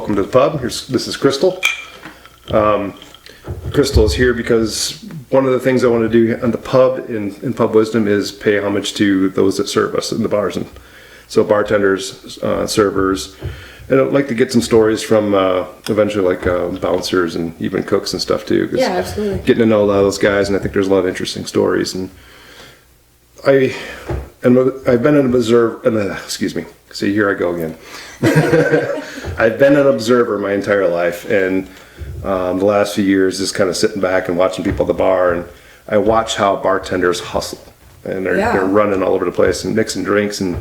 welcome to the pub. This is Crystal. Crystal is here because one of the things I want to do on the pub in Pub Wisdom is pay homage to those that serve us in the bars. And so bartenders, servers, and I'd like to get some stories from eventually bouncers and even cooks and stuff too. Yeah, absolutely. Getting to know a lot of those guys, and I think there's a lot of interesting stories. And I've been an observer. Excuse me. See, here I go again. I've been an observer my entire life, and the last few years just kind of sitting back and watching people at the bar, and I watch how bartenders hustle, and they're running all over the place and mixing drinks, and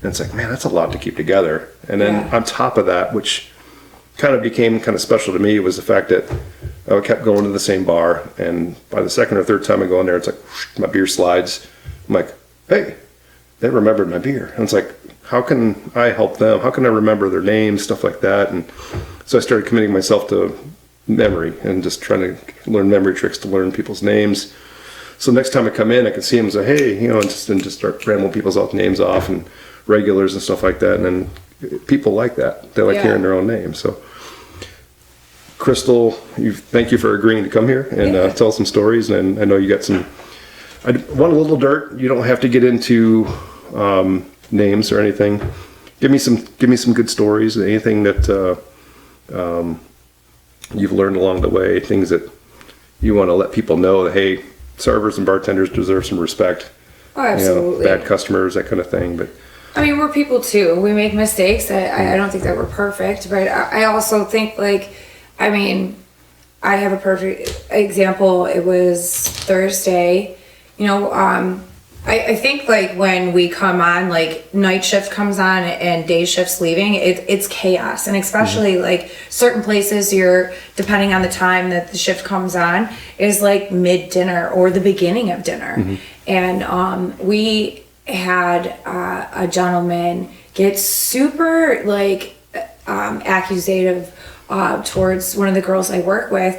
it's like, man, that's a lot to keep together. And then on top of that, which kind of became kind of special to me, was the fact that I kept going to the same bar, and by the second or third time I go in there, it's like my beer slides. I'm like, hey, they remembered my beer. And it's like, how can I help them? How can I remember their names, stuff like that? And so I started committing myself to memory and just trying to learn memory tricks to learn people's names. So next time I come in, I can see them and say, hey, and just start rambling people's names off and regulars and stuff like that. And then people like that. They like hearing their own names. So Crystal, thank you for agreeing to come here and tell some stories. And I know you got some. I want a little dirt. You don't have to get into names or anything. Give me some good stories. Anything that you've learned along the way. Things that you want to let people know that, hey, servers and bartenders deserve some respect. Oh, absolutely. Bad customers, that kind of thing. But I mean, we're people too. We make mistakes. I don't think that we're perfect, but I also think I have a perfect example. It was Thursday. I think when we come on, night shift comes on and day shift's leaving, it's chaos. And especially certain places, depending on the time that the shift comes on, is mid dinner or the beginning of dinner. Mm-hmm. And we had a gentleman get super accusative towards one of the girls I work with.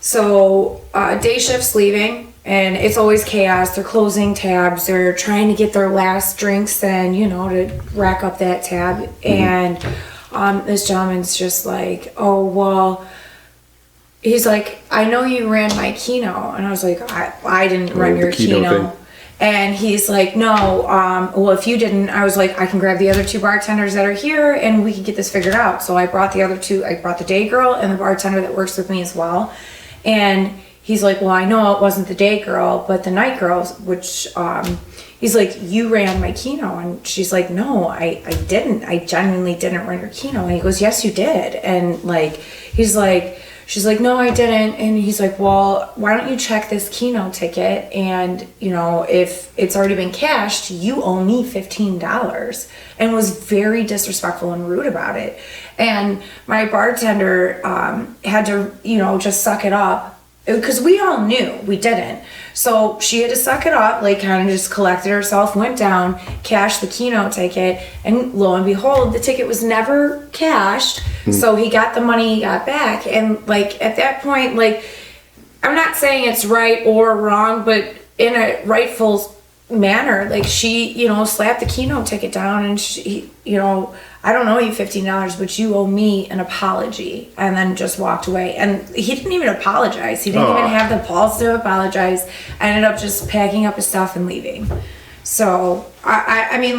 So day shift's leaving. And it's always chaos. They're closing tabs. They're trying to get their last drinks in, to rack up that tab. Mm-hmm. And this gentleman's just like, oh, well, he's like, I know you ran my keno. And I was like, I didn't run your keno. And he's like, no, well, if you didn't, I was like, I can grab the other two bartenders that are here and we can get this figured out. So I brought the other two. I brought the day girl and the bartender that works with me as well. And he's like, well, I know it wasn't the day girl, but the night girl, which he's like, you ran my keno. And she's like, no, I didn't. I genuinely didn't run your keno. And he goes, yes, you did. And she's like, no, I didn't. And he's like, well, why don't you check this keno ticket? And, if it's already been cashed, you owe me $15. And was very disrespectful and rude about it. And my bartender had to, just suck it up. Because we all knew we didn't. So she had to suck it up, kind of just collected herself, went down, cashed the keno ticket, and lo and behold, the ticket was never cashed. Mm. So he got the money he got back. And at that point, I'm not saying it's right or wrong, but in a rightful manner, she, slapped the keno ticket down and she, I don't owe you $15, but you owe me an apology, and then just walked away. And he didn't even apologize. He didn't even have the balls to apologize. I ended up just packing up his stuff and leaving. So, I mean,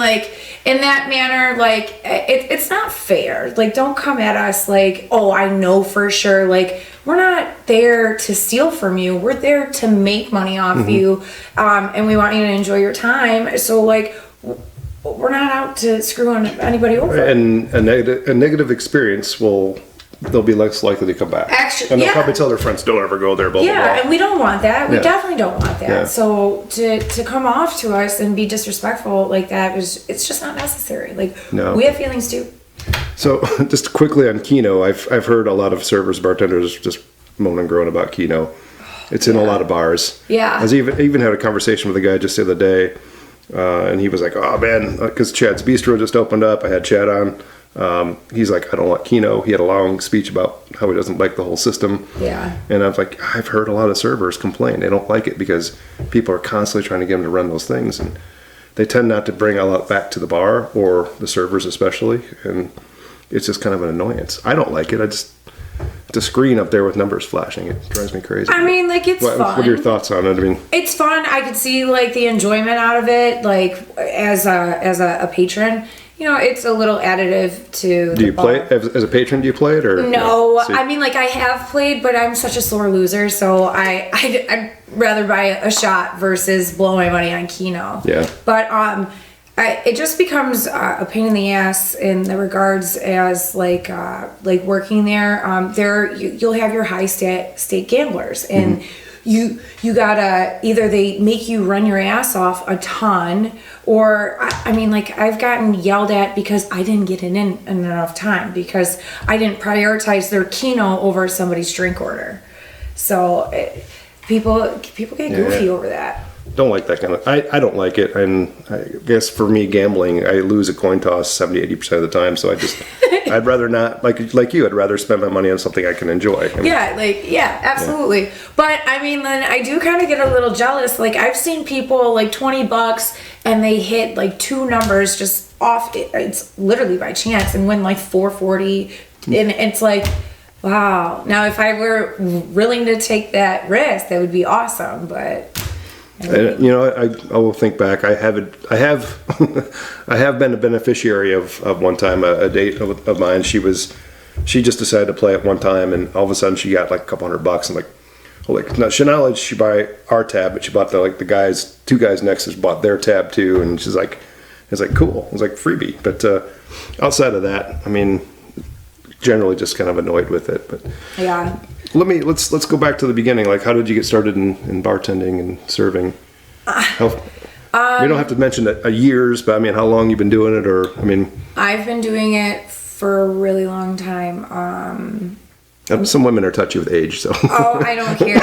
in that manner, it's not fair. Don't come at us oh, I know for sure. We're not there to steal from you. We're there to make money off you, and we want you to enjoy your time. So, we're not out to screw anybody over. And a negative experience they'll be less likely to come back. Actually, and they'll probably tell their friends, don't ever go there, blah, blah, blah. And we don't want that. We definitely don't want that. Yeah. So to come off to us and be disrespectful like that, it's just not necessary. No. We have feelings too. So just quickly on keno, I've heard a lot of servers, bartenders just moan and groan about keno. It's in a lot of bars. Yeah. I even had a conversation with a guy just the other day. And he was like, oh man, because Chad's Bistro just opened up. I had Chad on. He's like, I don't like keno. He had a long speech about how he doesn't like the whole system. Yeah. And I was like, I've heard a lot of servers complain. They don't like it because people are constantly trying to get them to run those things. And they tend not to bring a lot back to the bar, or the servers especially. And it's just kind of an annoyance. I don't like it. The screen up there with numbers flashing, it drives me crazy. I mean, like, it's fun. What are your thoughts on it? I mean, it's fun. I could see like the enjoyment out of it, like as a patron. You know, it's a little additive to. Do you play it as a patron? Do you play it or no? I mean, like, I have played, but I'm such a sore loser, so I'd rather buy a shot versus blow my money on keno. Yeah. But it just becomes a pain in the ass in the regards as like working there. You'll have your high state gamblers, and you gotta either they make you run your ass off a ton, or I mean, like, I've gotten yelled at because I didn't get in enough time because I didn't prioritize their keno over somebody's drink order. So people get goofy over that. Don't like that kind of. I don't like it, and I guess for me, gambling, I lose a coin toss 70-80% of the time. So I'd rather not, like you. I'd rather spend my money on something I can enjoy. I mean, absolutely. Yeah. But I mean, then I do kind of get a little jealous. Like, I've seen people like $20 and they hit like 2 numbers just off. It's literally by chance and win like $440, and it's like, wow. Now, if I were willing to take that risk, that would be awesome. But. And, I will think back. I have I have been a beneficiary of one time a date of mine. She just decided to play it one time, and all of a sudden she got like a couple $100. I'm like, holy! Now she not only did she buy our tab, but she bought the 2 guys next to us bought their tab too, and she's like, it's like cool. It was like freebie. But outside of that, I mean, generally just kind of annoyed with it. But yeah. Let's go back to the beginning. Like, how did you get started in bartending and serving? You don't have to mention a years, but I mean, how long you've been doing it, or I mean, I've been doing it for a really long time. Some women are touchy with age, so. Oh, I don't care.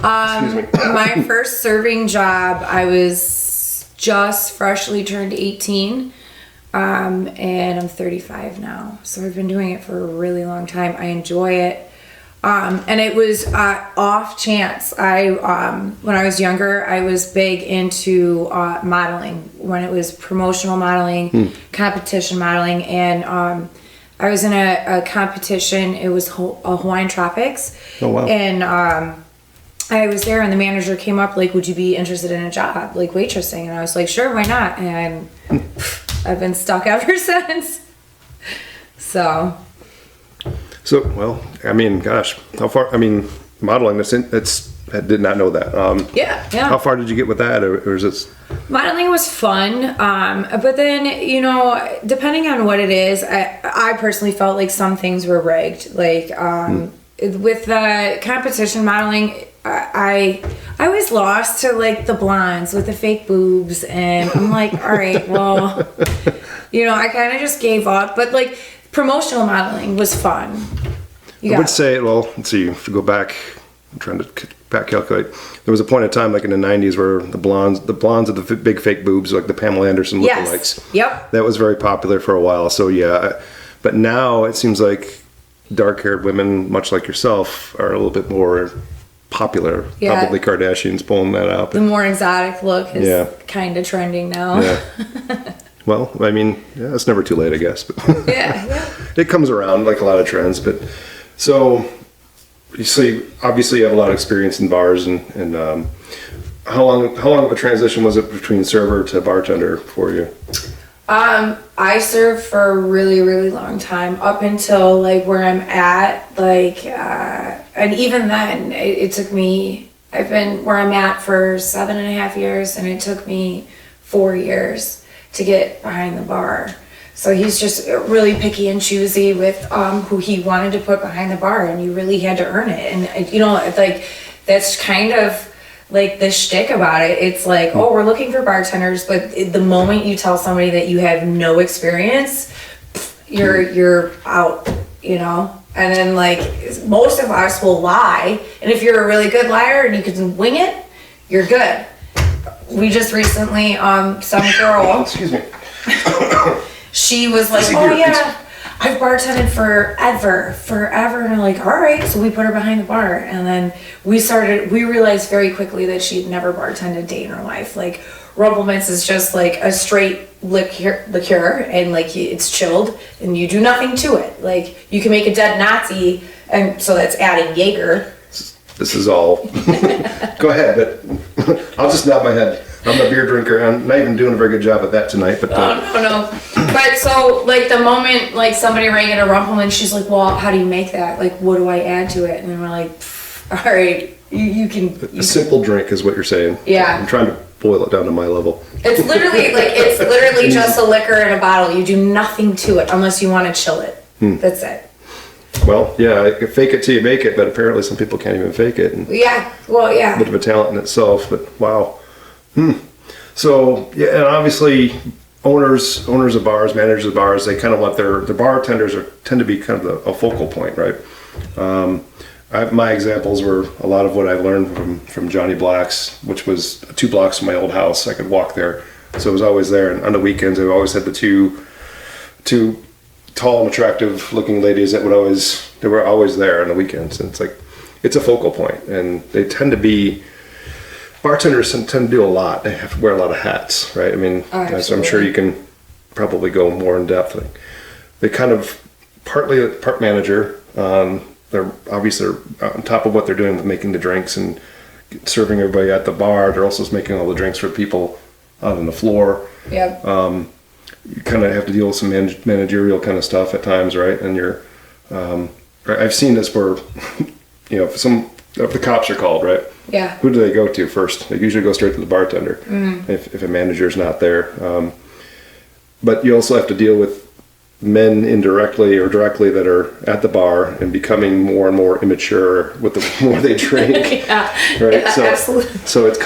My first serving job, I was just freshly turned 18. And I'm 35 now, so I've been doing it for a really long time. I enjoy it. And it was off chance. When I was younger, I was big into modeling, when it was promotional modeling, competition modeling, and I was in a competition. It was a Hawaiian Tropics. Oh, wow. And I was there, and the manager came up like, would you be interested in a job, like waitressing? And I was like, sure, why not? And I've been stuck ever since. So, well, I mean, gosh, how far? I mean, modeling. I did not know that. Yeah. How far did you get with that, or is it? Modeling was fun, but then, depending on what it is, I personally felt like some things were rigged. Like with the competition modeling, I was lost to like the blondes with the fake boobs, and I'm like, all right, well, I kind of just gave up. But like promotional modeling was fun. I would say, well, let's see, if you go back, I'm trying to back calculate. There was a point in time, like in the 90s, where the blondes with the big fake boobs, like the Pamela Anderson lookalikes. Yes. Yep. That was very popular for a while. So yeah, but now it seems like dark-haired women, much like yourself, are a little bit more popular. Yeah. Probably Kardashians pulling that out. The more exotic look is kind of trending now. Yeah. Well, I mean, it's never too late, I guess. But yeah. It comes around like a lot of trends. But so obviously you have a lot of experience in bars, and how long of a transition was it between server to bartender for you? I served for a really, really long time, up until like where I'm at, like, and even then it took me, I've been where I'm at for 7.5 years, and it took me 4 years to get behind the bar. So he's just really picky and choosy with who he wanted to put behind the bar, and you really had to earn it. And like that's kind of like the shtick about it. It's like, oh, we're looking for bartenders, but the moment you tell somebody that you have no experience, you're out, And then like most of us will lie, and if you're a really good liar and you can wing it, you're good. We just recently some girl. Excuse me. She was like, oh yeah, I've bartended forever. And I'm like, all right. So we put her behind the bar. And then we realized very quickly that she'd never bartended a day in her life. Like, Rumplemints is just like a straight liqueur, and like it's chilled, and you do nothing to it. Like, you can make a dead Nazi, and so that's adding Jaeger. This is all. Go ahead, but I'll just nod my head. I'm a beer drinker. I'm not even doing a very good job at that tonight. But no. But so, like, the moment like somebody rang in a Rumpleman, she's like, "Well, how do you make that? Like, what do I add to it?" And we're like, "All right, you can." A simple drink is what you're saying. Yeah. I'm trying to boil it down to my level. It's literally just a liquor in a bottle. You do nothing to it unless you want to chill it. That's it. Well, yeah, fake it till you make it, but apparently some people can't even fake it. And yeah. Well, yeah. a bit of a talent in itself, but wow. So, yeah, and obviously owners of bars, managers of bars, they kind of want their bartenders tend to be kind of a focal point, right? My examples were a lot of what I learned from Johnny Black's, which was 2 blocks from my old house. I could walk there, so it was always there. And on the weekends, I always had the two tall and attractive looking ladies that were always there on the weekends. And it's like, it's a focal point, and they tend to be, bartenders tend to do a lot. They have to wear a lot of hats, right? I mean, so I'm sure you can probably go more in depth. Like, they kind of part manager. They're obviously on top of what they're doing with making the drinks and serving everybody at the bar. They're also making all the drinks for people out on the floor. Yep. You kind of have to deal with some managerial kind of stuff at times, right? And I've seen this where, if the cops are called, right? Yeah. Who do they go to first? They usually go straight to the bartender if a manager's not there. But you also have to deal with men indirectly or directly that are at the bar and becoming more and more immature with the more they drink. Yeah. Right. Yeah, so, absolutely. So it's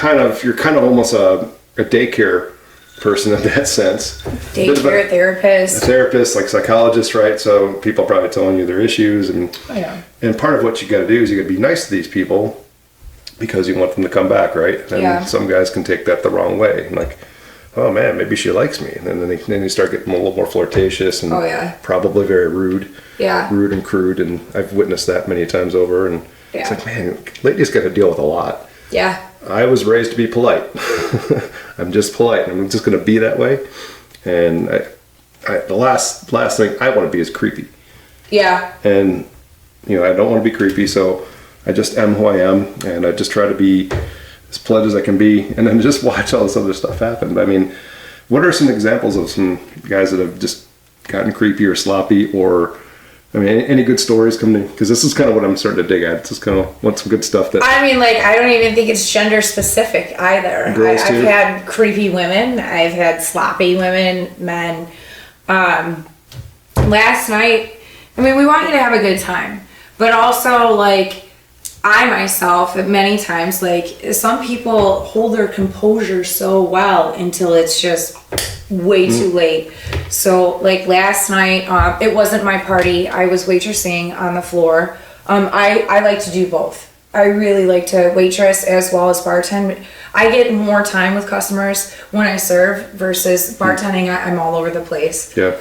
you're kind of almost a daycare person in that sense. Daycare therapist. A therapist, like psychologist, right? So people are probably telling you their issues, and part of what you got to do is you got to be nice to these people because you want them to come back, right? And some guys can take that the wrong way, like, oh man, maybe she likes me, and then you start getting a little more flirtatious and probably very rude, rude and crude, and I've witnessed that many times over, and it's like, man, ladies got to deal with a lot. Yeah. I was raised to be polite. I'm just polite, and I'm just going to be that way. And the last thing I want to be is creepy. Yeah. And I don't want to be creepy, so I just am who I am, and I just try to be as polite as I can be, and then just watch all this other stuff happen. I mean, what are some examples of some guys that have just gotten creepy or sloppy, or, I mean, any good stories coming in? Because this is kind of what I'm starting to dig at. It's just kind of want some good stuff that... I mean, like, I don't even think it's gender specific either. I've had creepy women. I've had sloppy men. Last night, I mean, we want you to have a good time, but also, like, I myself, many times, like, some people hold their composure so well until it's just way too late. So, like, last night, it wasn't my party. I was waitressing on the floor. I like to do both. I really like to waitress as well as bartend. I get more time with customers when I serve versus bartending. I'm all over the place. Yeah.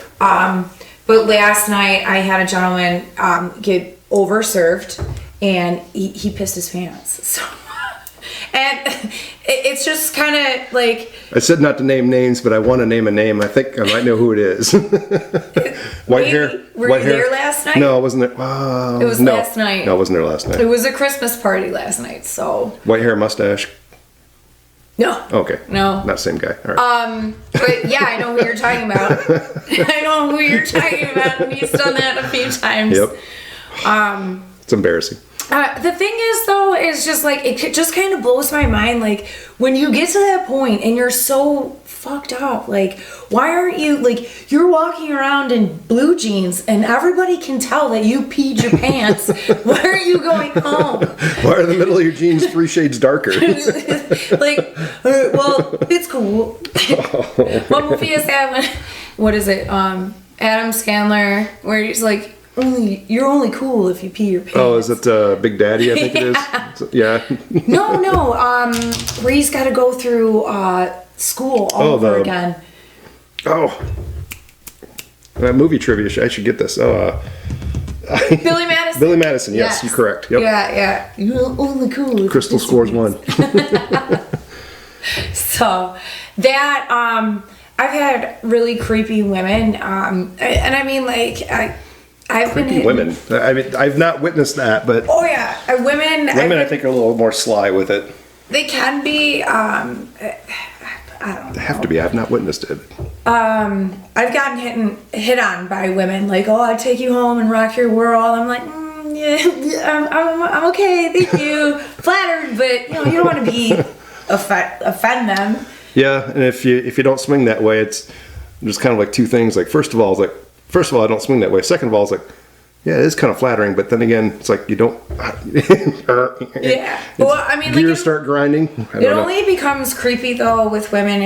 But last night, I had a gentleman get overserved, and he pissed his pants. So, and it's just kind of like... I said not to name names, but I want to name a name. I think I might know who it is. White hair. Were you there last night? No, I wasn't there. It was last night. No, I wasn't there last night. It was a Christmas party last night, so... White hair, mustache. No. Okay. No. Not the same guy. All right. But yeah, I know who you're talking about. I know who you're talking about, and he's done that a few times. Yep. It's embarrassing. The thing is, though, is just like, it just kind of blows my mind. Like, when you get to that point and you're so fucked up, like, why aren't you, like, you're walking around in blue jeans and everybody can tell that you peed your pants. Why aren't you going home? Why are the middle of your jeans 3 shades darker? Like, well, it's cool. What movie is that? What is it? Adam Sandler, where he's like, you're only cool if you pee your pants. Oh, is it Big Daddy? I think it is. Yeah. No. Where he's got to go through school all over again. Oh. movie trivia. I should get this. Billy Madison. Billy Madison. Yes, you're correct. Yep. Yeah. You're only cool. Crystal scores 1. So that I've had really creepy women, and I mean, like, I've Creepy been women. I mean, I've not witnessed that, but Oh yeah, women. I think are a little more sly with it. They can be. I don't know. They have to be. I've not witnessed it. I've gotten hit on by women, like, oh, I'd take you home and rock your world. I'm like, yeah, I'm okay, thank you, flattered, but you don't want to be offend them. Yeah, and if you don't swing that way, it's there's kind of like two things. Like first of all, I don't swing that way. Second of all, it's like, yeah, it is kind of flattering, but then again, it's like you don't. Yeah. Well, I mean, gears like start grinding. It only becomes creepy though with women,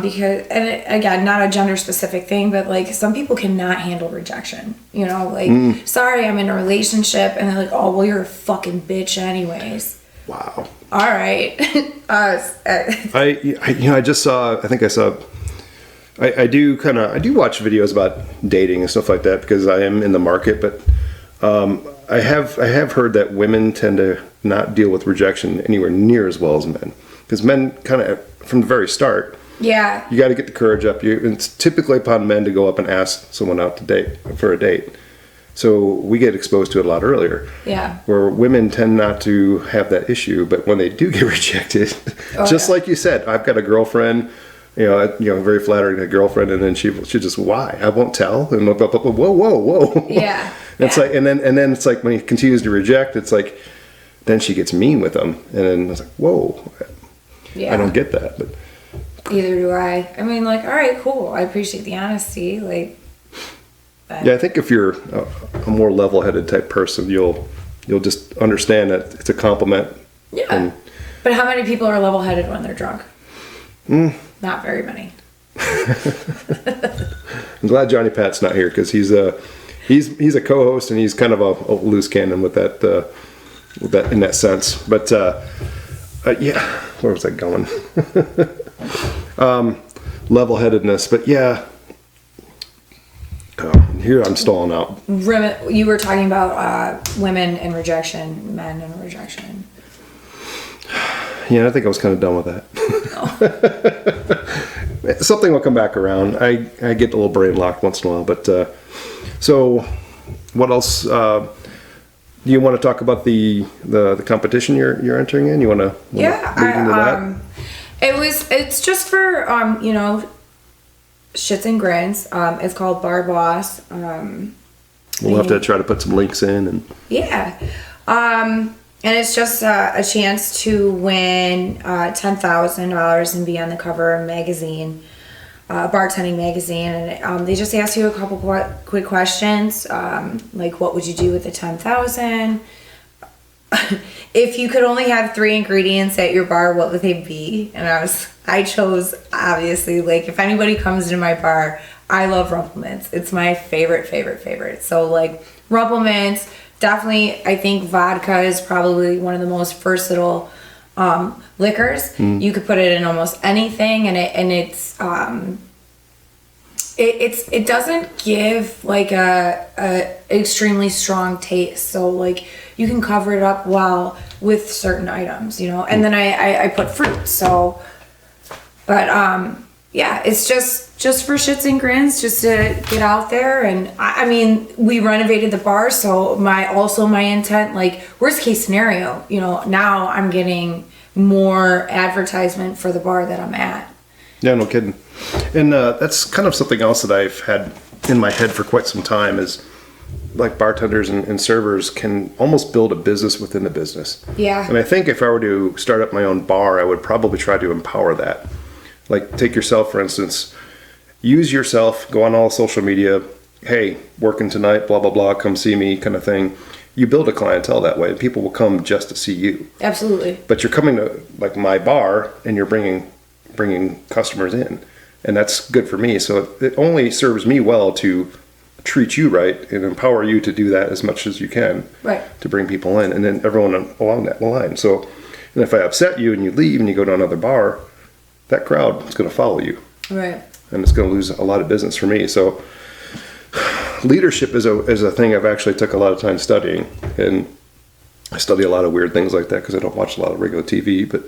because, and again, not a gender specific thing, but like some people cannot handle rejection. You know, like, sorry, I'm in a relationship, and they're like, oh, well, you're a fucking bitch anyways. Wow. All right. I just saw. I think I saw. I do watch videos about dating and stuff like that because I am in the market, but I have heard that women tend to not deal with rejection anywhere near as well as men, because men kind of from the very start. Yeah. You got to get the courage up. It's typically upon men to go up and ask someone out for a date. So we get exposed to it a lot earlier. Yeah. Where women tend not to have that issue, but when they do get rejected, like you said, I've got a girlfriend. Very flattering, a girlfriend, and then she just, why? I won't tell. And whoa. Yeah. It's like, and then it's like when he continues to reject, it's like, then she gets mean with him, and then it's like, whoa. Yeah. I don't get that, but either do I. I mean, like, all right, cool. I appreciate the honesty, like. But. Yeah, I think if you're a more level-headed type person, you'll just understand that it's a compliment. Yeah. But how many people are level-headed when they're drunk? Not very many. I'm glad Johnny Pat's not here because he's a co-host and he's kind of a loose cannon with that in that sense. But yeah, where was I going? Level-headedness, but yeah. Here I'm stalling out. You were talking about women and rejection, men and rejection. Yeah, I think I was kind of done with that. Oh. Something will come back around. I get a little brain locked once in a while. But so, what else? Do you want to talk about the competition you're entering in? You want to lead into that? It's just for shits and grins. It's called Bar Boss. We'll have to try to put some links in and. Yeah. And it's just a chance to win $10,000 and be on the cover of a magazine, bartending magazine. And they just ask you a couple quick questions, like what would you do with the $10,000? If you could only have 3 ingredients at your bar, what would they be? And I chose, obviously, like if anybody comes to my bar, I love Rumple Mints. It's my favorite. So like Rumple Mints. Definitely, I think vodka is probably one of the most versatile liquors. You could put it in almost anything, and it doesn't give like a extremely strong taste. So like you can cover it up well with certain items, And then I put fruit. So, but yeah, it's just for shits and grins, just to get out there. And I mean, we renovated the bar, so my intent, like worst case scenario, now I'm getting more advertisement for the bar that I'm at. Yeah, no kidding. And that's kind of something else that I've had in my head for quite some time is like bartenders and servers can almost build a business within the business. Yeah. And I think if I were to start up my own bar, I would probably try to empower that. Like take yourself, for instance, use yourself, go on all social media, hey, working tonight, blah, blah, blah, come see me kind of thing. You build a clientele that way and people will come just to see you. Absolutely. But you're coming to like my bar and you're bringing customers in, and that's good for me. So it only serves me well to treat you right and empower you to do that as much as you can. Right. To bring people in, and then everyone along that line. So, and if I upset you and you leave and you go to another bar, that crowd is going to follow you. Right. And it's going to lose a lot of business for me. So leadership is a thing I've actually took a lot of time studying, and I study a lot of weird things like that because I don't watch a lot of regular TV. But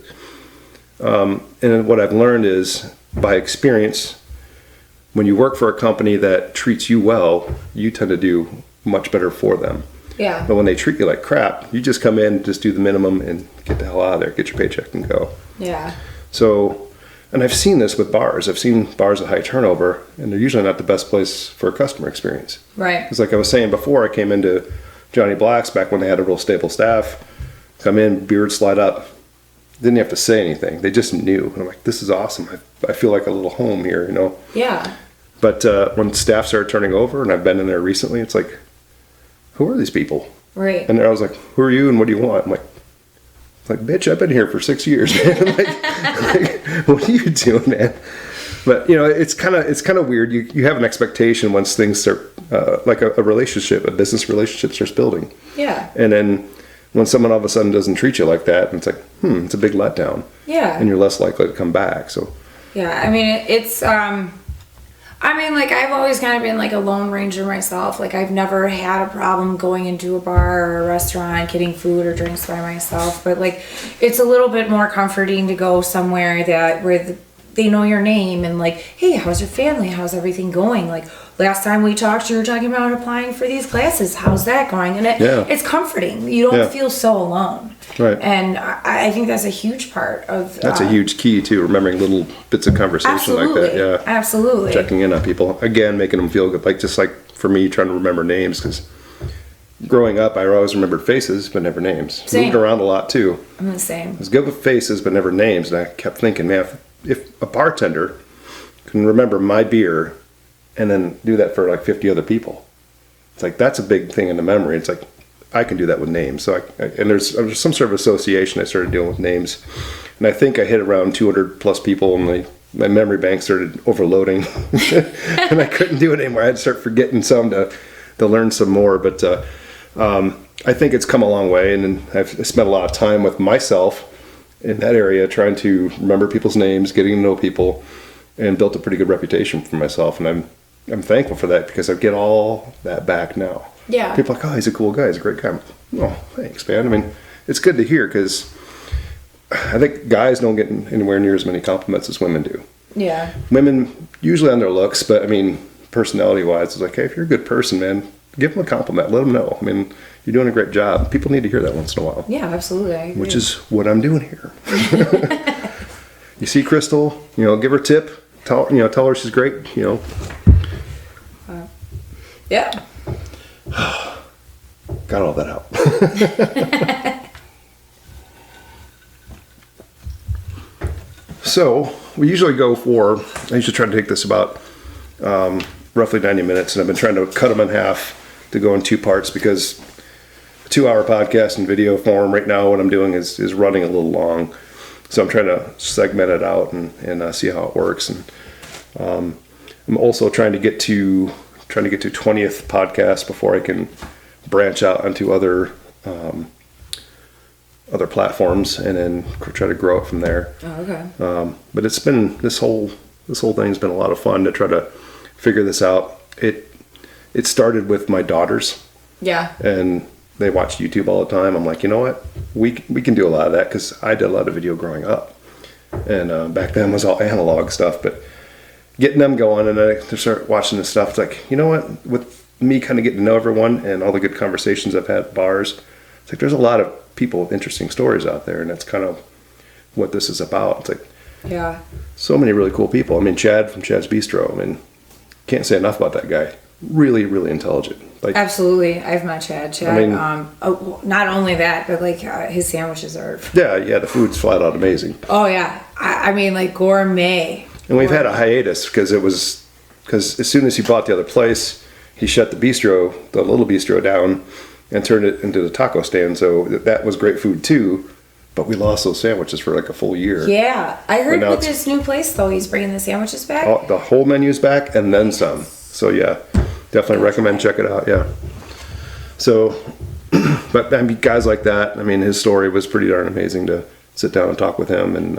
and what I've learned is by experience, when you work for a company that treats you well, you tend to do much better for them. Yeah. But when they treat you like crap, you just come in, just do the minimum, and get the hell out of there, get your paycheck, and go. Yeah. So, and I've seen this with bars. I've seen bars with high turnover, and they're usually not the best place for a customer experience. Right. It's like I was saying before, I came into Johnny Black's back when they had a real stable staff. Come in, beard slide up. Didn't have to say anything. They just knew. And I'm like, this is awesome. I feel like a little home here, you know? Yeah. But when staff started turning over, and I've been in there recently, it's like, who are these people? Right. And I was like, who are you and what do you want? I'm like, bitch, I've been here for 6 years, man. like, what are you doing, man? But you know, it's kind of weird. You have an expectation once things start, like a relationship, a business relationship starts building. Yeah. And then when someone all of a sudden doesn't treat you like that, and it's like, it's a big letdown. Yeah. And you're less likely to come back. So. Yeah, I mean, like, I've always kind of been like a lone ranger myself. Like, I've never had a problem going into a bar or a restaurant, getting food or drinks by myself. But like, it's a little bit more comforting to go somewhere where they know your name and like, hey, how's your family? How's everything going? Like, last time we talked, you were talking about applying for these classes. How's that going? And it's comforting. You don't feel so alone. Right. And I think that's a huge part of... That's a huge key, too, remembering little bits of conversation like that. Yeah. Absolutely. Checking in on people. Again, making them feel good. Like, just like for me, trying to remember names, because growing up, I always remembered faces, but never names. Same. Moved around a lot, too. I'm the same. I was good with faces, but never names. And I kept thinking, man, if a bartender can remember my beer and then do that for like 50 other people, it's like, that's a big thing in the memory. It's like, I can do that with names. So and there's some sort of association I started dealing with names. And I think I hit around 200 plus people, and my memory bank started overloading and I couldn't do it anymore. I had to start forgetting some to learn some more. But I think it's come a long way, and I've spent a lot of time with myself in that area, trying to remember people's names, getting to know people, and built a pretty good reputation for myself. And I'm thankful for that, because I get all that back now. Yeah. People are like, oh, he's a cool guy. He's a great guy. Oh, thanks, man. I mean, it's good to hear, because I think guys don't get anywhere near as many compliments as women do. Yeah. Women usually on their looks, but I mean, personality-wise, it's like, hey, if you're a good person, man, give them a compliment. Let them know. I mean, you're doing a great job. People need to hear that once in a while. Yeah, absolutely. I agree. Which is what I'm doing here. You see Crystal, give her a tip. Tell her she's great, Yeah. Got all that out. So we usually go for, I usually try to take this about roughly 90 minutes, and I've been trying to cut them in half to go in 2 parts, because a 2-hour podcast in video form right now, what I'm doing is running a little long. So I'm trying to segment it out and see how it works. And I'm also trying to get to 20th podcast before I can branch out onto other platforms, and then try to grow it from there. Oh, okay. But it's been this whole thing's been a lot of fun to try to figure this out. It started with my daughters. Yeah. And they watch YouTube all the time. I'm like, you know what? We can do a lot of that, because I did a lot of video growing up, and back then it was all analog stuff. But getting them going, and then they start watching this stuff. It's like, you know what? With me kind of getting to know everyone and all the good conversations I've had at bars, it's like there's a lot of people with interesting stories out there, and that's kind of what this is about. It's like, yeah, so many really cool people. I mean, Chad from Chad's Bistro. I mean, can't say enough about that guy. Really, really intelligent. Like, absolutely. I've met Chad. I mean, not only that, but like his sandwiches are. Yeah. The food's flat out amazing. Oh yeah, I mean, like, gourmet. And we've had a hiatus because as soon as he bought the other place, he shut the little bistro down, and turned it into the taco stand. So that was great food too, but we lost those sandwiches for like a full year. Yeah, I heard with this new place though, he's bringing the sandwiches back. The whole menu's back and then some. So yeah, definitely recommend check it out. Yeah. So, but I mean, guys like that. I mean, his story was pretty darn amazing to sit down and talk with him, and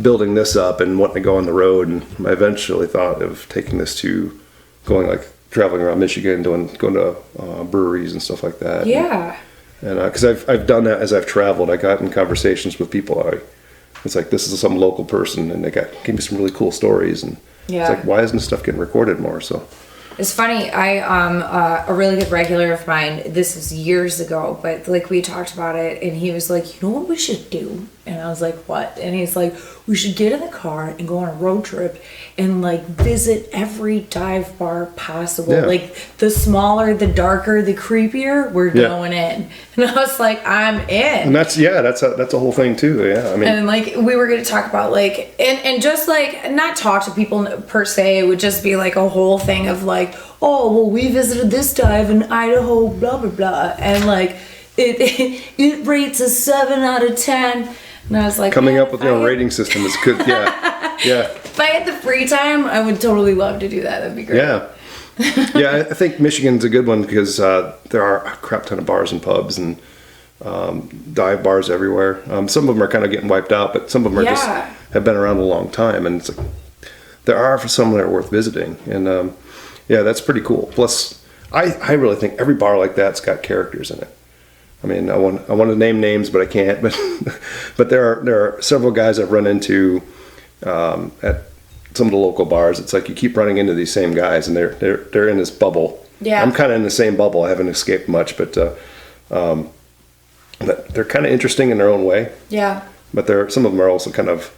building this up and wanting to go on the road. And I eventually thought of taking this to going like traveling around Michigan, going to breweries and stuff like that. Yeah. And because I've done that as I've traveled, I got in conversations with people. It's like, this is some local person, and gave me some really cool stories. And it's like, why isn't this stuff getting recorded more? So it's funny. A really good regular of mine. This was years ago, but like we talked about it, and he was like, "You know what we should do?" And I was like, "What?" And he's like, "We should get in the car and go on a road trip and like visit every dive bar possible. Yeah. Like the smaller, the darker, the creepier, we're going in." And I was like, "I'm in." And that's a whole thing too. Yeah, I mean, and like we were going to talk about like and just like not talk to people per se. It would just be like a whole thing of like, "Oh, well, we visited this dive in Idaho, blah blah blah," and like it rates a 7 out of 10. And I was like, coming up with your own rating system is good. Yeah, yeah. If I had the free time, I would totally love to do that. That'd be great. Yeah. Yeah, I think Michigan's a good one because there are a crap ton of bars and pubs and dive bars everywhere. Some of them are kind of getting wiped out, but some of them are just have been around a long time, and it's like, there are some that are worth visiting, and that's pretty cool. Plus, I really think every bar like that's got characters in it. I mean, I want to name names, but I can't. But there are several guys I've run into at some of the local bars. It's like you keep running into these same guys, and they're in this bubble. Yeah, I'm kind of in the same bubble. I haven't escaped much, but they're kind of interesting in their own way. Yeah. But some of them are also kind of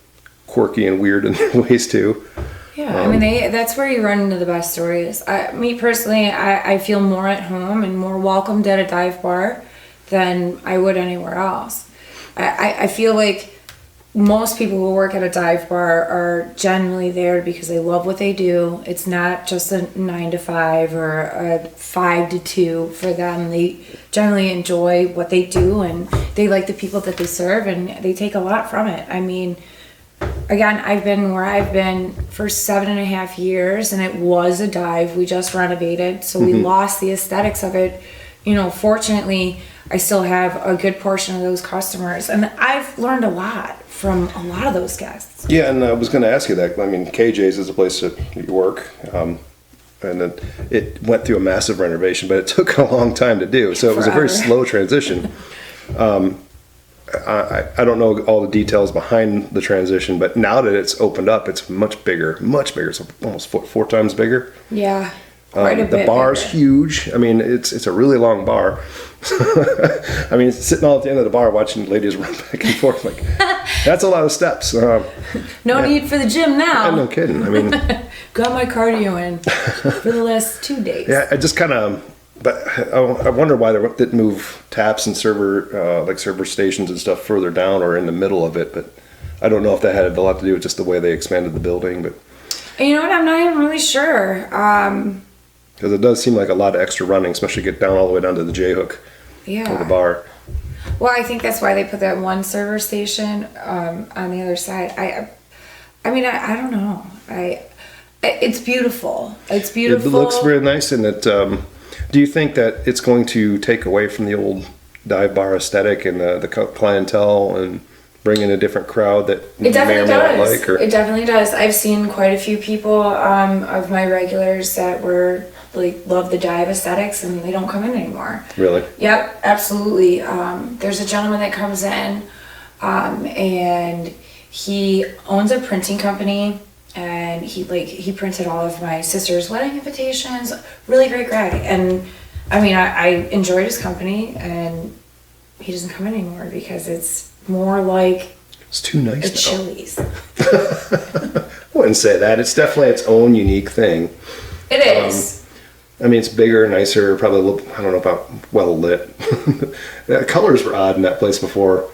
quirky and weird in their ways too. Yeah, I mean, that's where you run into the best stories. Me personally, I feel more at home and more welcomed at a dive bar than I would anywhere else. I feel like most people who work at a dive bar are generally there because they love what they do. It's not just a 9 to 5 or a 5 to 2 for them. They generally enjoy what they do, and they like the people that they serve, and they take a lot from it. I mean, again, I've been where I've been for 7.5 years, and it was a dive. We just renovated, so we lost the aesthetics of it. You know, fortunately, I still have a good portion of those customers, and I've learned a lot from a lot of those guests. Yeah, and I was going to ask you that. I mean, KJ's is a place that you work, and it went through a massive renovation, but it took a long time to do, so it was a very slow transition. I don't know all the details behind the transition, but now that it's opened up, it's much bigger. It's almost four times bigger. Yeah, quite a bit. The bar's huge. I mean, it's a really long bar. I mean, sitting all at the end of the bar watching ladies run back and forth, like, that's a lot of steps. No need for the gym now. No kidding. I mean, got my cardio in for the last 2 days. Yeah, I just kind of. But I wonder why they didn't move taps and server stations and stuff further down or in the middle of it. But I don't know if that had a lot to do with just the way they expanded the building. But you know what? I'm not even really sure. Because it does seem like a lot of extra running, especially get down all the way down to the J-hook of the bar. Well, I think that's why they put that one server station on the other side. I mean, I don't know. It's beautiful. It's beautiful. It looks very nice, and it. Do you think that it's going to take away from the old dive bar aesthetic and the clientele and bring in a different crowd that it definitely does. Like? Or? It definitely does. I've seen quite a few people of my regulars that were love the dive aesthetics, and they don't come in anymore. Really? Yep, absolutely. There's a gentleman that comes in, and he owns a printing company. And he printed all of my sister's wedding invitations. Really great guy. And I mean, I enjoyed his company, and he doesn't come in anymore because it's more like it's too nice. A Chili's. I wouldn't say that. It's definitely its own unique thing. It is. I mean, it's bigger, nicer, probably a little, I don't know about well lit. The colors were odd in that place before.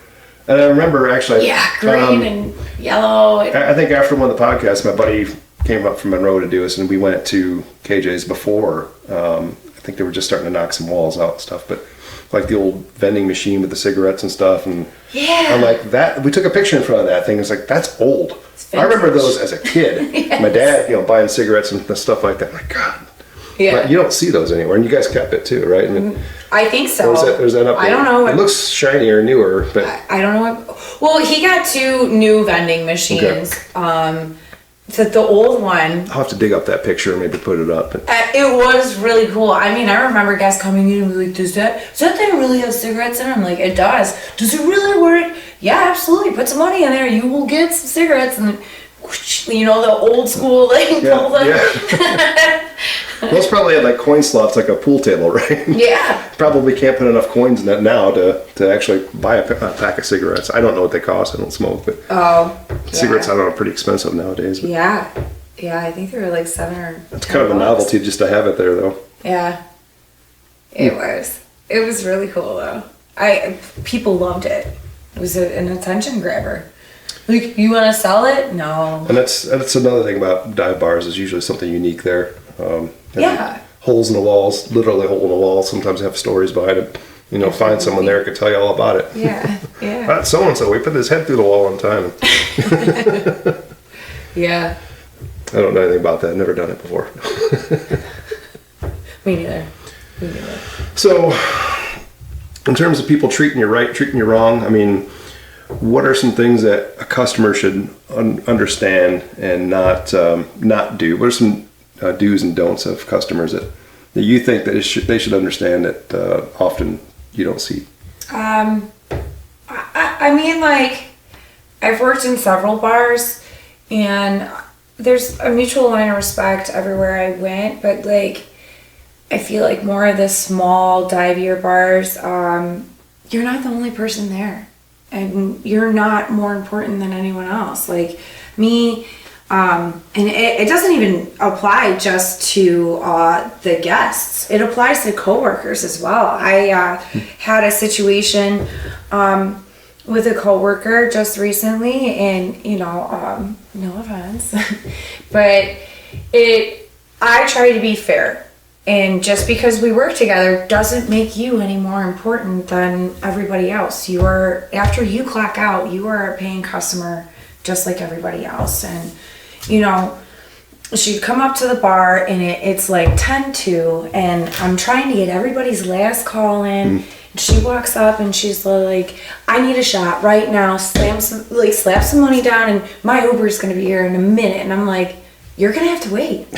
And I remember actually... Yeah, green and yellow. I think after one of the podcasts, my buddy came up from Monroe to do this, and we went to KJ's before. I think they were just starting to knock some walls out and stuff, but like the old vending machine with the cigarettes and stuff. And yeah. I'm like, that. We took a picture in front of that thing. It's like, that's old. I remember those as a kid. Yes. My dad, buying cigarettes and stuff like that. I'm like, God. Yeah. But you don't see those anywhere, and you guys kept it too, right? And I think so. There's that up there. I don't know. It looks shinier, newer, but I don't know. Well, he got 2 new vending machines. Okay. the old one. I'll have to dig up that picture and maybe put it up. It was really cool. I mean, I remember guys coming in and be like, does that thing really have cigarettes in it? I'm like, it does. Does it really work? Yeah, absolutely. Put some money in there. You will get some cigarettes. And you know, the old school, like, Those probably had like coin slots, like a pool table, right? Yeah. Probably can't put enough coins in it now to actually buy a pack of cigarettes. I don't know what they cost. I don't smoke, but cigarettes, I don't know, are pretty expensive nowadays. But yeah, I think they were like $7 or $10. It's kind of a novelty just to have it there, though. Yeah, it was really cool though. People loved it. It was an attention grabber. Like, you want to sell it? No. And that's another thing about dive bars, is usually something unique there. Holes in the walls, literally a hole in the wall. Sometimes have stories behind it. You know, find someone there who could tell you all about it. Yeah. That's so and so. We put his head through the wall one time. Yeah. I don't know anything about that. Never done it before. Me neither. So, in terms of people treating you right, treating you wrong, I mean, what are some things that a customer should understand and not do? What are some do's and don'ts of customers that you think that they should understand that often you don't see? I mean, like, I've worked in several bars, and there's a mutual line of respect everywhere I went, but like, I feel like more of the small divier bars, you're not the only person there, and you're not more important than anyone else. Like me, and it doesn't even apply just to the guests. It applies to coworkers as well. I had a situation with a coworker just recently, and you know, no offense, but I try to be fair. And just because we work together doesn't make you any more important than everybody else. After you clock out, you are a paying customer just like everybody else. And, you know, she'd come up to the bar and it's like 10-2, and I'm trying to get everybody's last call in. And she walks up and she's like, I need a shot right now. Slap some money down, and my Uber's going to be here in a minute. And I'm like, you're gonna have to wait.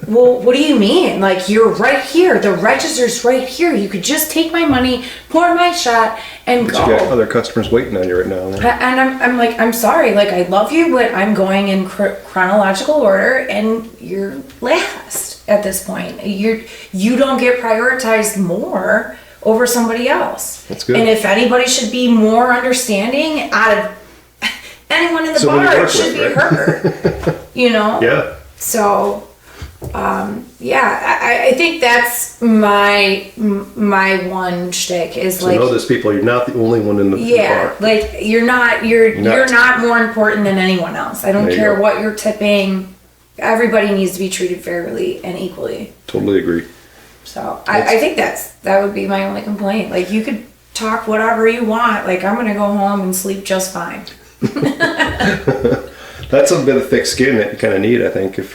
Well, what do you mean? Like, you're right here. The register's right here. You could just take my money, pour my shot, and go. You got other customers waiting on you right now. And I'm like, I'm sorry. Like, I love you, but I'm going in chronological order, and you're last at this point. You don't get prioritized more over somebody else. That's good. And if anybody should be more understanding out of anyone in the bar, it should be her. You know? Yeah. So, I think that's my one shtick is so like, know this, people. You're not the only one in the bar. Like, you're not more important than anyone else. I don't care what you're tipping. Everybody needs to be treated fairly and equally. Totally agree. So I think that would be my only complaint. Like, you could talk whatever you want. Like, I'm gonna go home and sleep just fine. That's a bit of thick skin that you kind of need, I think, if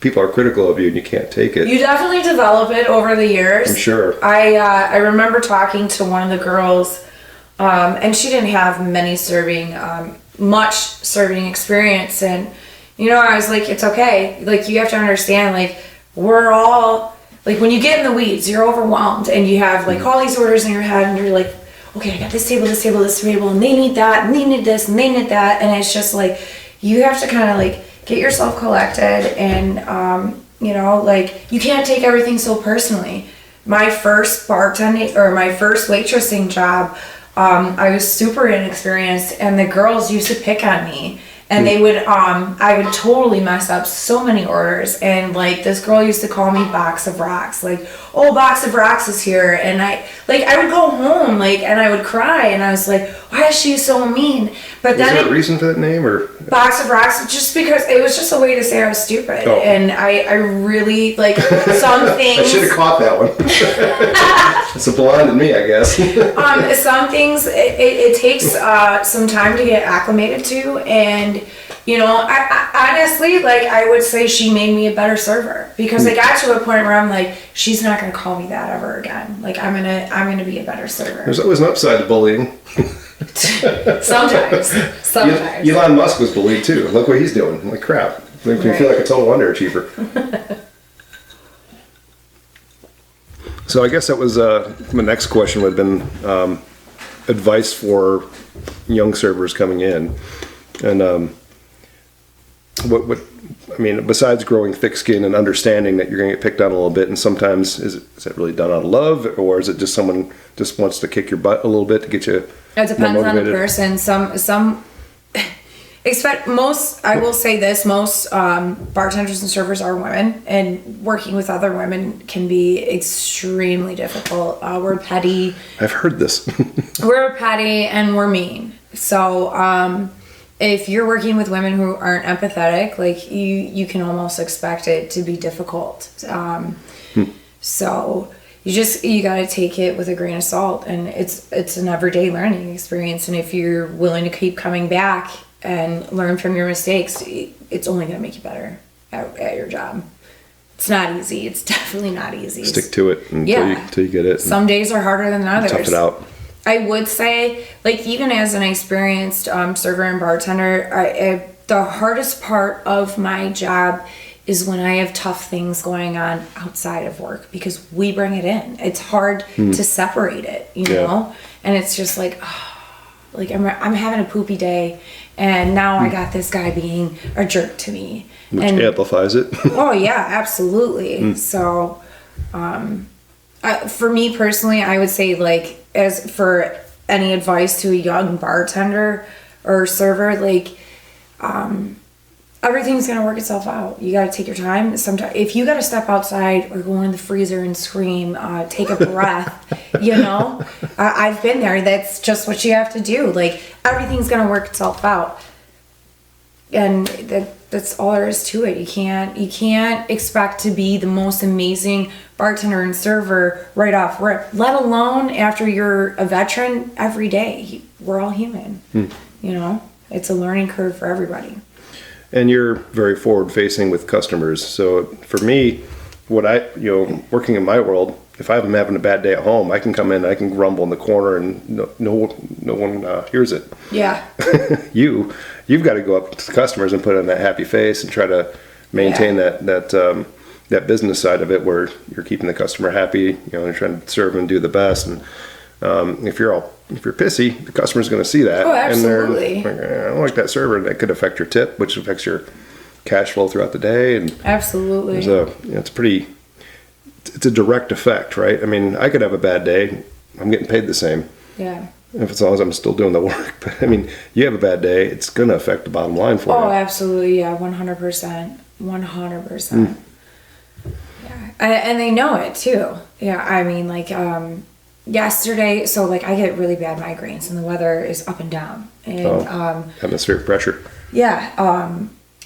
people are critical of you and you can't take it. You definitely develop it over the years. I'm sure. I remember talking to one of the girls, and she didn't have much serving experience, and you know, I was like, it's okay. Like, you have to understand, like, we're all, like, when you get in the weeds, you're overwhelmed, and you have like all these orders in your head, and you're like, okay, I got this table, and they need that, and they need this, and they need that, and it's just like, you have to kind of like get yourself collected, and you know, like, you can't take everything so personally. My first bartending, or my first waitressing job, I was super inexperienced, and the girls used to pick on me. And they would, I would totally mess up so many orders. And like, this girl used to call me Box of Rocks. Like, oh, Box of Rocks is here. And I would go home, like, and I would cry. And I was like, why is she so mean? But then. Was there a reason for that name, or? Box of Rocks, just because it was just a way to say I was stupid. Oh. And I really, like, some things. I should have caught that one. It's a blonde in me, I guess. Some things, it takes some time to get acclimated to. And, you know, I honestly, like, I would say she made me a better server, because I got to a point where I'm like, she's not going to call me that ever again. Like, I'm gonna be a better server. There's always an upside to bullying. Sometimes. Elon Musk was bullied too. Look what he's doing. I'm like, crap. Makes me feel like a total underachiever. So I guess that was my next question would have been advice for young servers coming in, and what I mean, besides growing thick skin and understanding that you're going to get picked on a little bit, and sometimes is that really done out of love, or is it just someone just wants to kick your butt a little bit to get you? It depends on the person. Some expect most. I will say this: most bartenders and servers are women, and working with other women can be extremely difficult. We're petty. I've heard this. We're petty and we're mean. So if you're working with women who aren't empathetic, like you can almost expect it to be difficult. So you got to take it with a grain of salt, and it's an everyday learning experience. And if you're willing to keep coming back and learn from your mistakes, it's only going to make you better at your job. It's not easy. It's definitely not easy. Stick to it until you get it. Some days are harder than others. Tough it out. I would say, like, even as an experienced server and bartender, the hardest part of my job is when I have tough things going on outside of work, because we bring it in. It's hard to separate it, you know? And it's just like, like I'm having a poopy day, and now I got this guy being a jerk to me. Which amplifies it. Oh, yeah, absolutely. So, for me personally, I would say, like, as for any advice to a young bartender or server, like, everything's gonna work itself out. You gotta take your time. Sometimes, if you gotta step outside or go in the freezer and scream, take a breath, you know, I've been there. That's just what you have to do. Like, everything's gonna work itself out, and that's all there is to it. You can't expect to be the most amazing bartender and server right off rip, let alone after you're a veteran. Every day, we're all human. You know, it's a learning curve for everybody. And you're very forward facing with customers. So for me, working in my world, if I'm having a bad day at home, I can come in, I can grumble in the corner, and no one hears it. Yeah. You've got to go up to the customers and put on that happy face and try to maintain that business side of it, where you're keeping the customer happy, you know, and trying to serve and do the best. And if you're pissy, the customer's going to see that. Oh, absolutely. And they're like, I don't like that server, and that could affect your tip, which affects your cash flow throughout the day. And absolutely, it's a direct effect, right? I mean, I could have a bad day, I'm getting paid the same. Yeah. As long as I'm still doing the work. But I mean, you have a bad day, it's going to affect the bottom line for you. Oh, absolutely, yeah, 100%, 100%. Yeah, and they know it too. Yeah, I mean, like, yesterday, so like I get really bad migraines, and the weather is up and down, and atmospheric pressure. Yeah,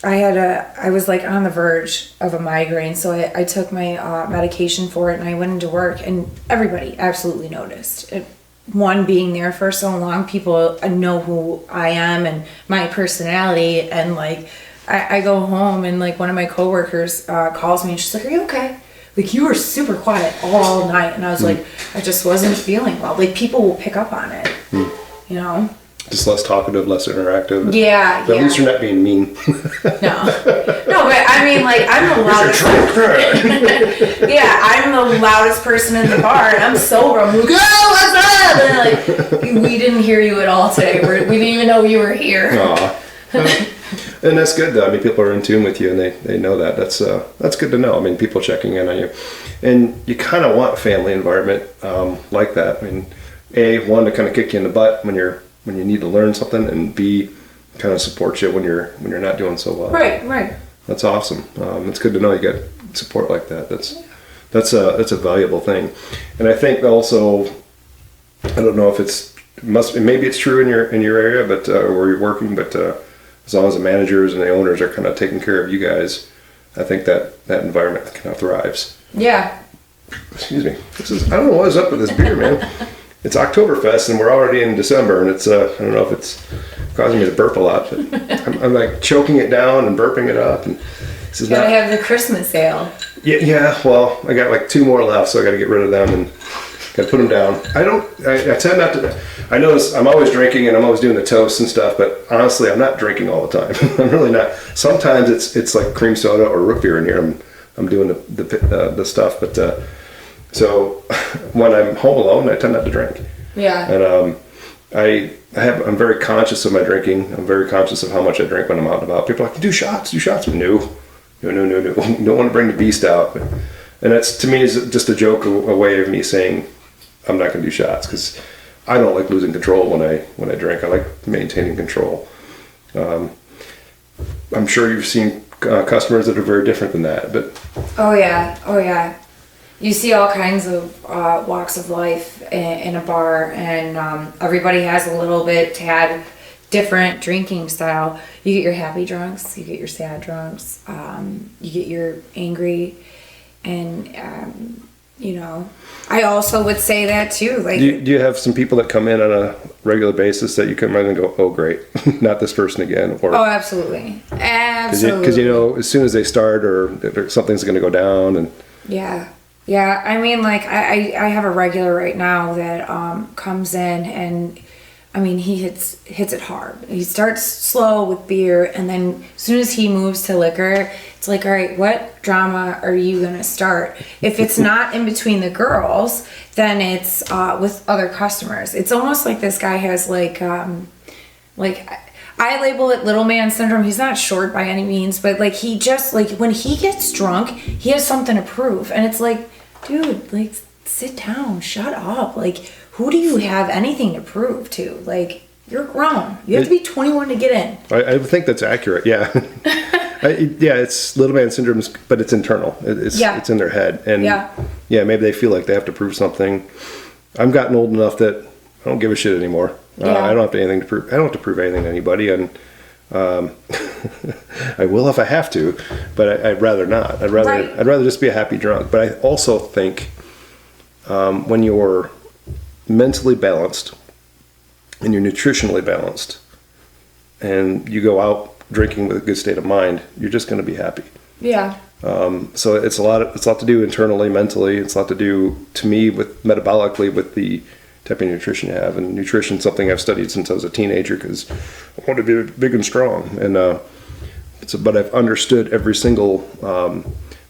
I was like on the verge of a migraine, so I took my medication for it, and I went into work, and everybody absolutely noticed it. One, being there for so long, people know who I am and my personality, and like I go home, and like one of my coworkers calls me, and she's like, "Are you okay? Like, you were super quiet all night." And I was like, I just wasn't feeling well. Like, people will pick up on it, you know? Just less talkative, less interactive. Yeah, but at least you're not being mean. No, but I mean, like, I'm the loudest. Yeah, I'm the loudest person in the bar, and I'm sober. I'm like, "Oh, what's up?" And like, we didn't hear you at all today. We didn't even know you were here. Aw. And that's good, though. I mean, people are in tune with you, and they know that. That's good to know. I mean, people checking in on you, and you kind of want a family environment like that. I mean, one, to kind of kick you in the butt when you need to learn something, and B, kind of support you when you're not doing so well. Right. That's awesome. It's good to know you got support like that. That's a valuable thing, and I think also, I don't know if maybe it's true in your area, but where you're working, but as long as the managers and the owners are kind of taking care of you guys, I think that environment kind of thrives. Yeah. Excuse me. I don't know what is up with this beer, man. It's Oktoberfest, and we're already in December, and it's I don't know if it's causing me to burp a lot, but I'm like choking it down and burping it up. And this is gotta have the Christmas sale. Yeah. Well, I got like 2 more left, so I got to get rid of them and Gotta put them down. I tend not to. I notice I'm always drinking and I'm always doing the toasts and stuff, but honestly, I'm not drinking all the time. I'm really not. Sometimes it's like cream soda or root beer in here. I'm doing the stuff, but so when I'm home alone, I tend not to drink. Yeah. And I'm very conscious of my drinking. I'm very conscious of how much I drink when I'm out and about. People are like, do shots. But no. You don't want to bring the beast out. And that's, to me, is just a joke, a way of me saying I'm not going to do shots, because I don't like losing control when I drink. I like maintaining control. I'm sure you've seen customers that are very different than that, but Oh yeah. You see all kinds of walks of life in a bar, and everybody has a little bit tad different drinking style. You get your happy drunks, you get your sad drunks, you get your angry, and I also would say that too. Like, do you have some people that come in on a regular basis that you come in and go, oh great, not this person again? Or oh, absolutely. because as soon as they start, or something's going to go down, and yeah. I mean, like I have a regular right now that comes in, and I mean, he hits it hard. He starts slow with beer, and then as soon as he moves to liquor, it's like, all right, what drama are you gonna start? If it's not in between the girls, then it's with other customers. It's almost like this guy has like I label it little man syndrome. He's not short by any means, but like he just, like, when he gets drunk, he has something to prove, and it's like, dude, like, sit down, shut up. Like, who do you have anything to prove to? Like, you're grown. You have to be 21 to get in. I think that's accurate. Yeah. It's little man syndrome, but it's internal. It's in their head, and maybe they feel like they have to prove something. I've gotten old enough that I don't give a shit anymore. I don't have anything to prove. I don't have to prove anything to anybody, and I will if I have to, but I'd rather not. I'd rather just be a happy drunk. But I also think when you're mentally balanced and you're nutritionally balanced, and you go out drinking with a good state of mind, you're just going to be happy. Yeah. So it's a lot to do internally, mentally. It's a lot to do, to me, with metabolically, with the type of nutrition you have. And nutrition is something I've studied since I was a teenager, because I want to be big and strong. And but I've understood every single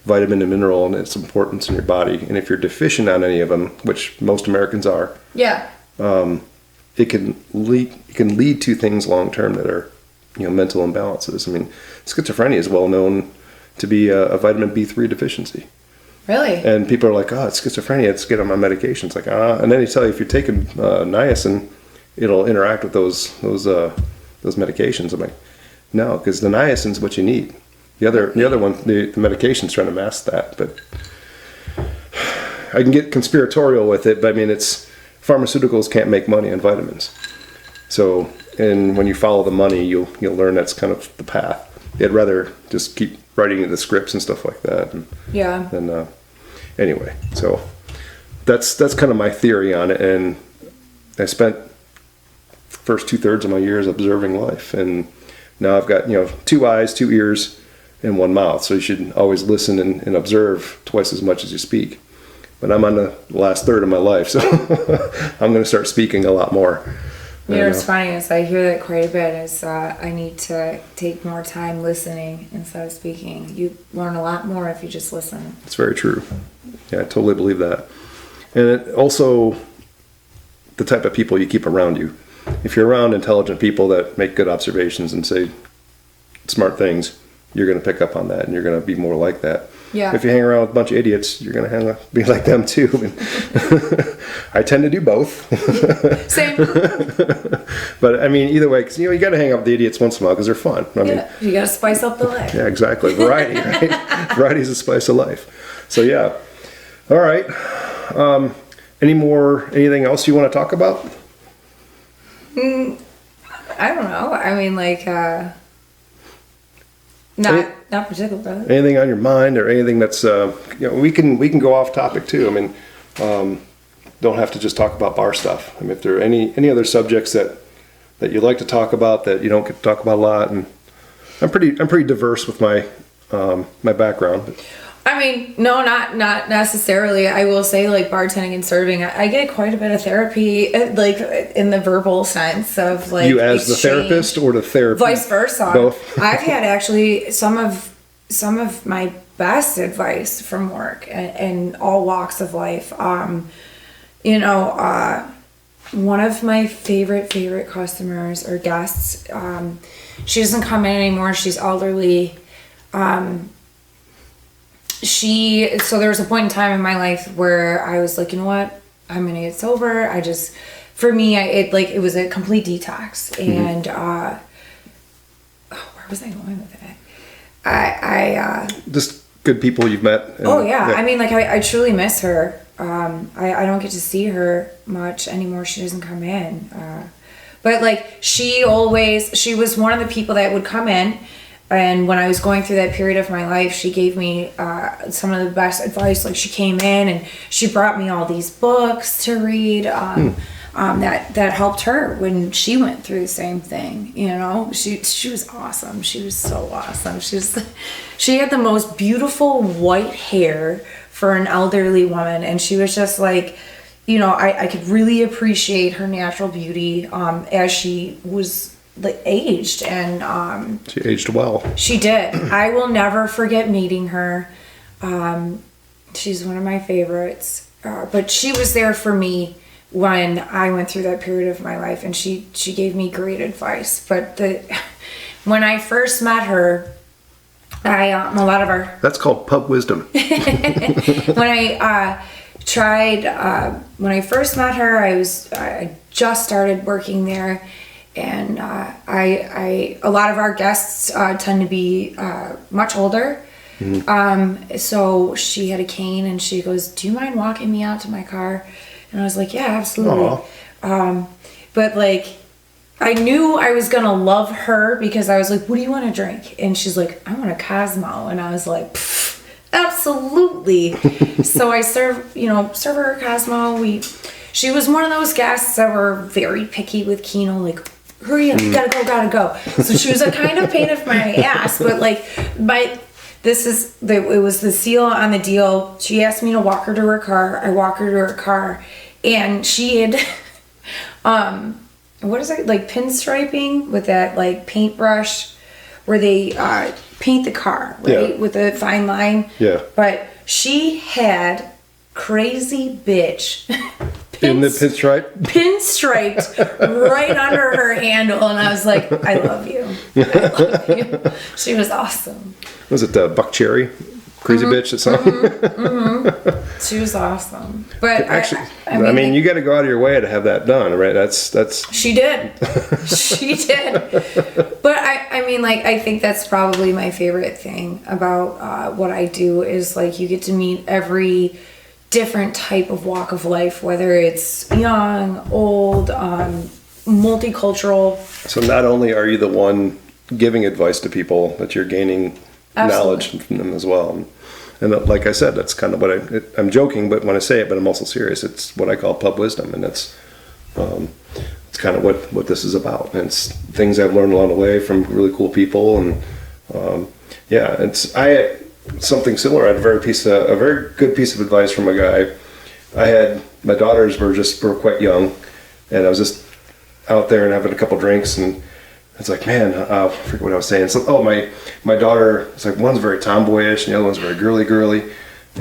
vitamin and mineral and its importance in your body. And if you're deficient on any of them, which most Americans are, it can lead to things long term that are, mental imbalances. I mean, schizophrenia is well known to be a vitamin B3 deficiency. Really? And people are like, oh, it's schizophrenia, let's get on my medication. It's like, and then they tell you if you're taking niacin, it'll interact with those medications. I'm like, no, because the niacin's what you need. The other one, the medication's trying to mask that. But I can get conspiratorial with it, but I mean, pharmaceuticals can't make money on vitamins. So, and when you follow the money, you'll learn that's kind of the path. They'd rather just keep writing the scripts and stuff like that. And, anyway, so that's kind of my theory on it. And I spent the first 2/3 of my years observing life, and now I've got 2 eyes, 2 ears, and 1 mouth. So you should always listen and observe twice as much as you speak. But I'm on the last third of my life, so I'm going to start speaking a lot more. What's funny is I hear that quite a bit, is I need to take more time listening instead of speaking. You learn a lot more if you just listen. It's very true. Yeah, I totally believe that. And it also, the type of people you keep around you. If you're around intelligent people that make good observations and say smart things, you're going to pick up on that, and you're going to be more like that. Yeah. If you hang around with a bunch of idiots, you're going to be like them too. I tend to do both. Same. But I mean, either way, because you got to hang out with the idiots once in a while because they're fun. I mean, you got to spice up the life. Yeah, exactly. Variety, right? Variety is the spice of life. So yeah. All right. Anything else you want to talk about? I don't know. I mean, like, not particularly. Anything on your mind, or anything that's we can go off topic too. I mean, don't have to just talk about bar stuff. I mean, if there are any other subjects that you like to talk about that you don't get to talk about a lot, and I'm pretty diverse with my my background. I mean, no, not necessarily. I will say, like, bartending and serving, I get quite a bit of therapy, like, in the verbal sense of, like, You as the exchange. therapist or the therapist? Vice versa. Both. I've had actually some of my best advice from work and all walks of life. One of my favorite customers or guests, she doesn't come in anymore. She's elderly. So there was a point in time in my life where I was like, you know what? I'm gonna get sober. For me, it was a complete detox. And where was I going with it? Just good people you've met. And, I mean, like, I truly miss her. I don't get to see her much anymore. She doesn't come in. But, like, she was one of the people that would come in. And when I was going through that period of my life, she gave me some of the best advice. Like, she came in and she brought me all these books to read that helped her when she went through the same thing. You know, she was awesome. She was so awesome. She had the most beautiful white hair for an elderly woman, and she was just like, you know, I could really appreciate her natural beauty as she was, like, aged. And she aged well. She did. I will never forget meeting her. She's one of my favorites. But she was there for me when I went through that period of my life, and she gave me great advice. But when I first met her, That's called pub wisdom. When I first met her, I just started working there. And a lot of our guests tend to be much older. Mm-hmm. So she had a cane, and she goes, "Do you mind walking me out to my car?" And I was like, "Yeah, absolutely." But, like, I knew I was gonna love her because I was like, "What do you want to drink?" And she's like, "I want a Cosmo." And I was like, absolutely. So I serve her a Cosmo. She was one of those guests that were very picky with keno, like, hurry up, gotta go. So she was a kind of pain in my ass, but, like, it was the seal on the deal. She asked me to walk her to her car. I walk her to her car, and she had, what is it, like, pinstriping with that, like, paintbrush where they paint the car, right, with a fine line. Yeah. But she had crazy bitch in the pinstriped right under her handle, and I was like, I love you. She was awesome. Was it Buck Cherry? Crazy bitch that song? She was awesome. But actually, I mean, you got to go out of your way to have that done, right? That's she did. She did. But I mean, like, I think that's probably my favorite thing about what I do is, like, you get to meet every different type of walk of life, whether it's young, old, multicultural. So not only are you the one giving advice to people, but you're gaining knowledge from them as well. And like I said, that's kind of what I'm joking, but when I say it, but I'm also serious. It's what I call pub wisdom, and it's kind of what this is about. And it's things I've learned along the way from really cool people, and something similar. I had a very good piece of advice from a guy. My daughters were quite young, and I was just out there and having a couple drinks, and it's like, man, I forget what I was saying. So, my daughter, it's like, one's very tomboyish and the other one's very girly,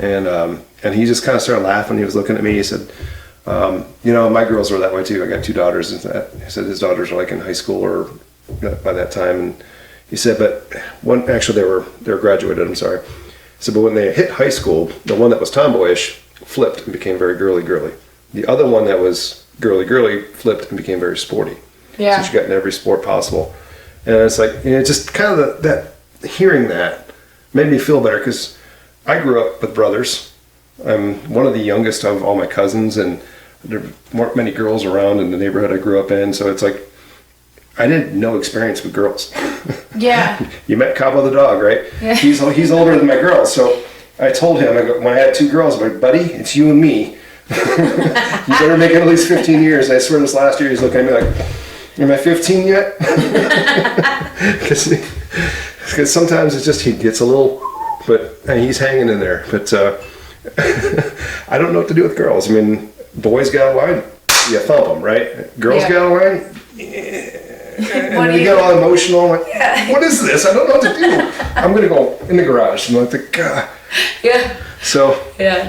and he just kind of started laughing. He was looking at me. He said, my girls are that way too. I got two daughters. He said his daughters are like in high school or by that time, and he said, but one, actually they were graduated. I'm sorry. He said, but when they hit high school, the one that was tomboyish flipped and became very girly. The other one that was girly flipped and became very sporty. Yeah. So she got in every sport possible. And it's like, just kind of that hearing that made me feel better, because I grew up with brothers. I'm one of the youngest of all my cousins, and there weren't many girls around in the neighborhood I grew up in. So it's like, I didn't no experience with girls. Yeah. You met Cabo the dog, right? Yeah. He's older than my girls. So I told him, when I had two girls, I'm like, buddy, it's you and me. You better make it at least 15 years. I swear this last year he's looking at me like, am I 15 yet? Because sometimes it's just, he gets a little but and he's hanging in there. But I don't know what to do with girls. I mean, boys got a line, you thump them, right? Girls got a line. And we get all emotional. I'm like, what is this? I don't know what to do. I'm going to go in the garage. And I'm like, God. Yeah. So,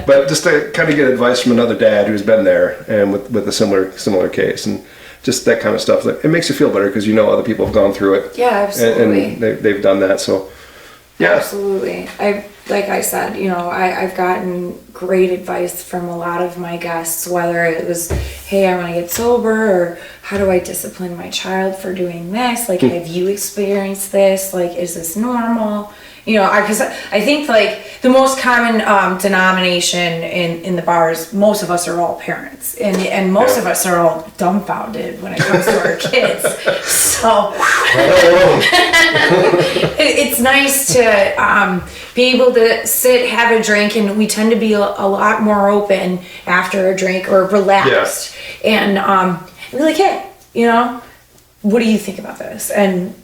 but just to kind of get advice from another dad who's been there and with a similar case and just that kind of stuff. It makes you feel better because you know other people have gone through it. Yeah, absolutely. And they've done that. So, yeah. Absolutely. Like I said, you know, I've gotten great advice from a lot of my guests, whether it was, hey, I want to get sober, or how do I discipline my child for doing this? Like, have you experienced this? Like, is this normal? You know, because I think like the most common denomination in the bars, most of us are all parents, and most of us are all dumbfounded when it comes to our kids. So it's nice to be able to sit, have a drink, and we tend to be a lot more open after a drink or relaxed, and be like, hey, you know, what do you think about this? And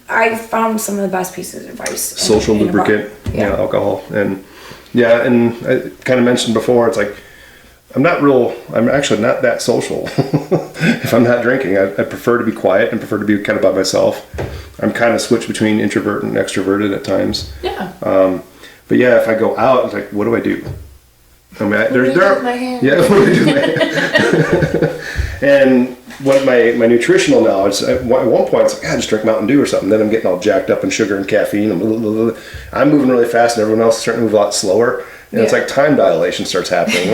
I found some of the best pieces of advice. Social lubricant, alcohol, and I kind of mentioned before. It's like I'm actually not that social. If I'm not drinking, I prefer to be quiet and prefer to be kind of by myself. I'm kind of switched between introvert and extroverted at times. Yeah. But if I go out, it's like, what do I do? I mean, what do I do with my hands? Yeah, what do I do with my hands? And what my nutritional knowledge, at one point it's like, just drink Mountain Dew or something. Then I'm getting all jacked up in sugar and caffeine. I'm moving really fast and everyone else is starting to move a lot slower. And it's like time dilation starts happening.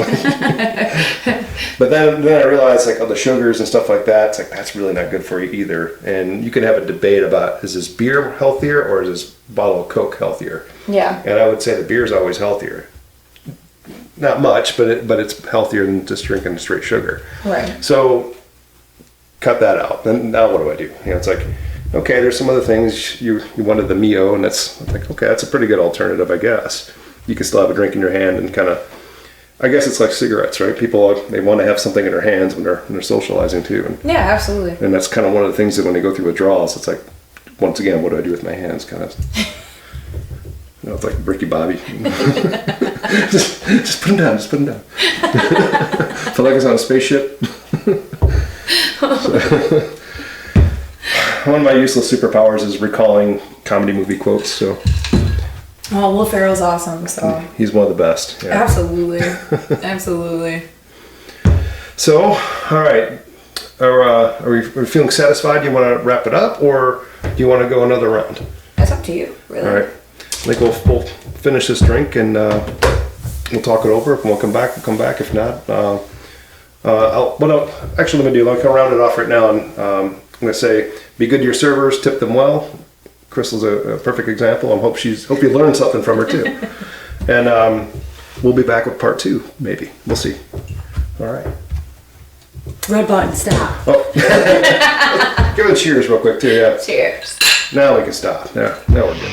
But then I realized like the sugars and stuff like that, it's like that's really not good for you either. And you can have a debate about, is this beer healthier or is this bottle of Coke healthier? Yeah. And I would say the beer is always healthier. Not much, but it's healthier than just drinking straight sugar. Right. So cut that out. Then now what do I do? You know, it's like, okay, there's some other things. You wanted the Mio, and it's like, okay, that's a pretty good alternative, I guess. You can still have a drink in your hand and kind of, I guess it's like cigarettes, right? People, they want to have something in their hands when they're socializing too. And, yeah, absolutely. And that's kind of one of the things that when they go through withdrawals, it's like, once again, what do I do with my hands? Kind of, you know, it's like Ricky Bobby. just put them down. Just put them down. Feel like it's on a spaceship. One of my useless superpowers is recalling comedy movie quotes. So. Oh, Will Ferrell's awesome. So he's one of the best. Yeah. Absolutely, absolutely. So, all right. Are we feeling satisfied? Do you want to wrap it up, or do you want to go another round? That's up to you, really. All right. I think we'll finish this drink and we'll talk it over. If we'll come back, we'll come back. If not, actually, let me do. I'm gonna round it off right now, and I'm gonna say, be good to your servers, tip them well. Crystal's a perfect example. I hope you learned something from her too. And we'll be back with part 2, maybe. We'll see. All right. Red button, stop. Oh. Give it a cheers real quick too. Yeah. Cheers. Now we can stop. Now we're good.